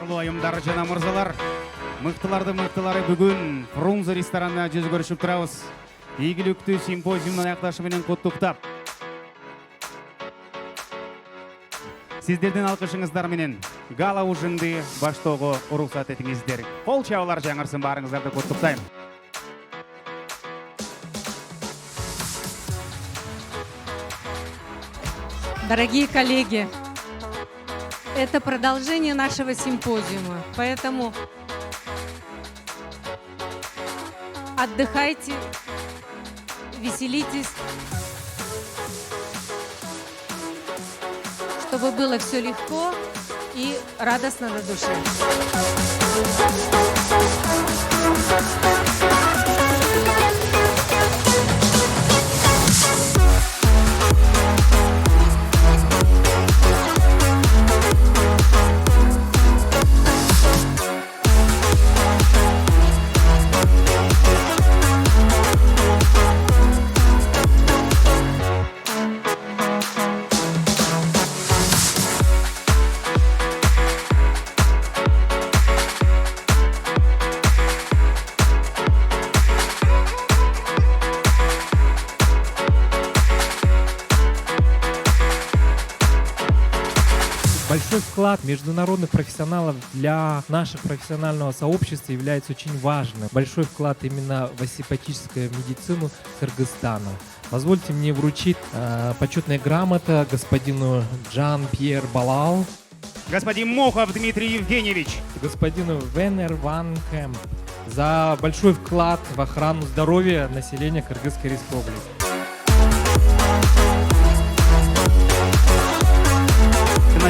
урматтуу айымдар жана мырзалар, мыктылардын мыктылары бүгүн Фрунзе ресторанына жүз көрүшүп турабыз. Ийгиликтүү симпозиумдун аякташы менен куттуктап, сиздердин алкышыңыздар менен гала ужинди баштоого уруксат этиңиздер. Кол чабуулар жаңырсын, баарыңыздарды куттуктайм. Дорогие коллеги, это продолжение нашего симпозиума, поэтому отдыхайте, веселитесь, чтобы было все легко и радостно на душе. Большой вклад международных профессионалов для нашего профессионального сообщества является очень важным. Большой вклад именно в осеопатическую медицину Кыргызстана. Позвольте мне вручить почетная грамота господину Жан-Пьер Балау, Господин Мохов Дмитрий Евгеньевич, господину Венер Ван Кэмп за большой вклад в охрану здоровья населения Кыргызской Республики.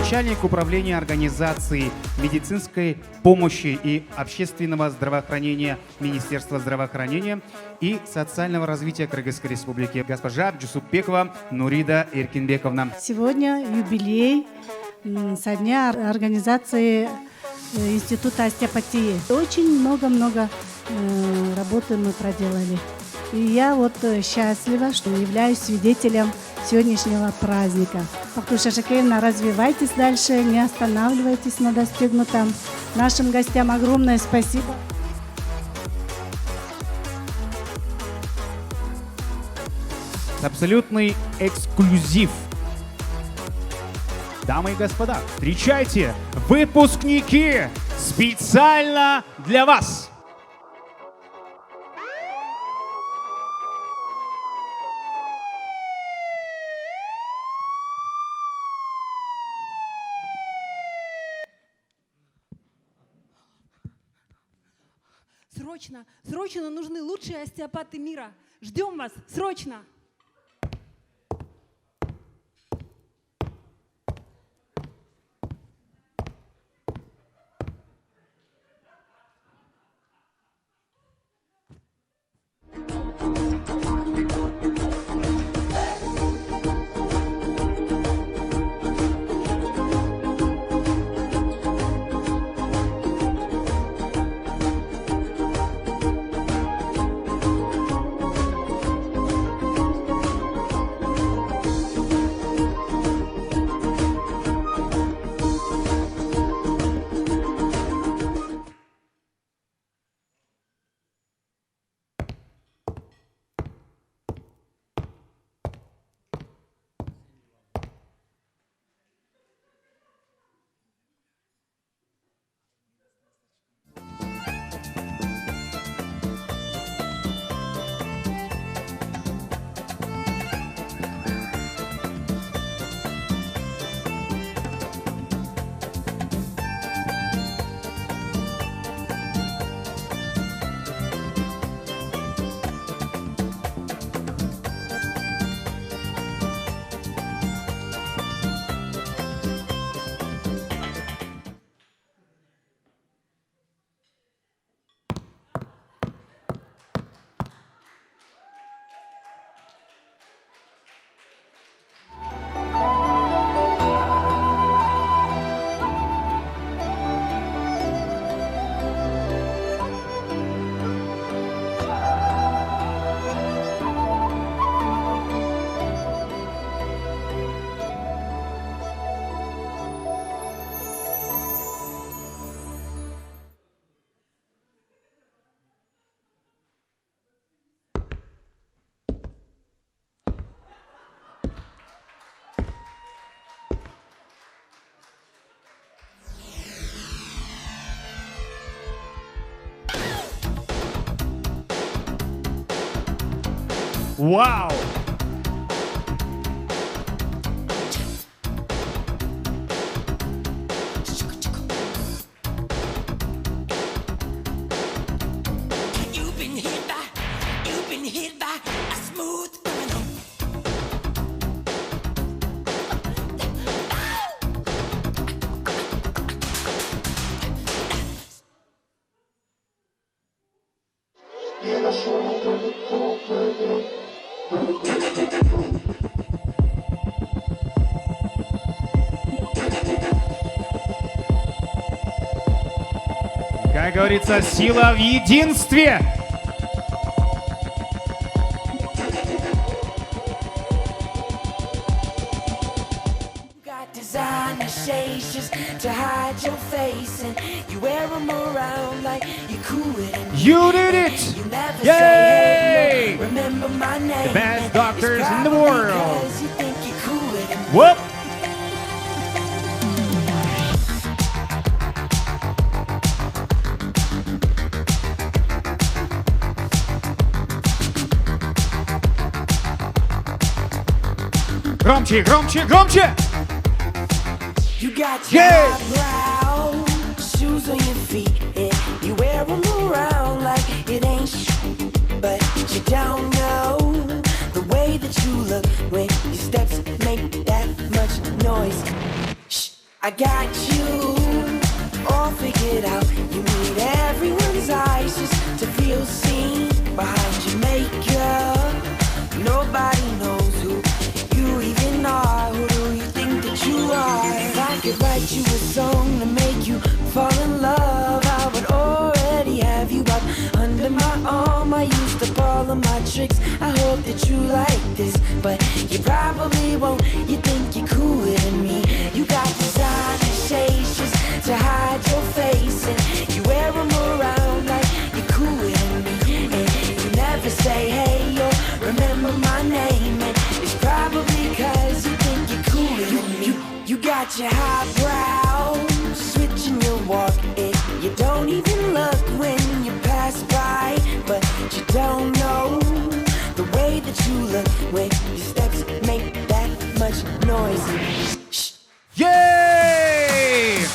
начальник управления организации медицинской помощи и общественного здравоохранения Министерства здравоохранения и социального развития Кыргызской Республики, госпожа Джусупбекова Нурида Эркинбековна. Сегодня юбилей со дня организации Института остеопатии. Очень много работы мы проделали. И я вот счастлива, что являюсь свидетелем сегодняшнего праздника. Актуша Шакеевна, развивайтесь дальше, не останавливайтесь на достигнутом. Нашим гостям огромное спасибо. Абсолютный эксклюзив. Дамы и господа, встречайте, выпускники специально для вас. Срочно нужны лучшие остеопаты мира. Ждем вас, срочно! Вау! You've been hit by a smooth criminal. Как говорится, сила в единстве. Got designer shades just to hide your face, and you wear them around like you're cooler than me. You did it! You never Yay! say hey, no, remember my name. The best and doctors it's in the probably world. 'cause you think you're cooler than me. Whoop! Громче, громче, громче! You got your Yeah. highbrow shoes on your feet, and you wear them around like it ain't but you don't know the way that you look when your steps make that much noise. Shh, I got you all figured out. You need everyone's eyes just to feel seen behind your makeup. Nobody knows who you even are. Who do you think that you are? If I could write you a song to make you fall in love, I would already have you up under my arm. I used up all of my tricks. I hope that you like this, but you probably won't. You think you're cooler than me. You got designer shades just to hide your face, and you wear them around like you're cooler than me. And you never say hey or remember my name, and it's probably 'cause you think you're cooler than me. You got your highbrow switching your walk, and you don't even look when you pass by, but you don't know the way that you look when your steps make that much noise. Shh. Ей!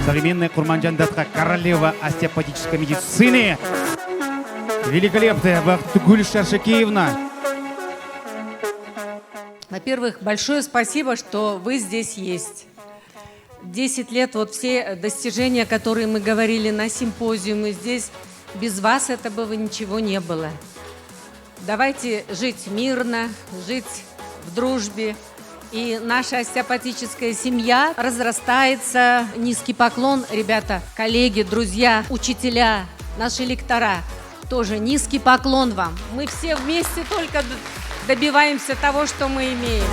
Современная Курманджан Датха, королева остеопатической медицины. Великолепная Бахтыгуль Шаршакеевна. Во-первых, большое спасибо, что вы здесь есть. 10 лет, вот все достижения, которые мы говорили на симпозиуме здесь, без вас этого бы ничего не было. Давайте жить мирно, жить в дружбе. И наша остеопатическая семья разрастается. Низкий поклон, ребята, коллеги, друзья, учителя, наши лектора. Тоже низкий поклон вам. Мы все вместе только добиваемся того, что мы имеем.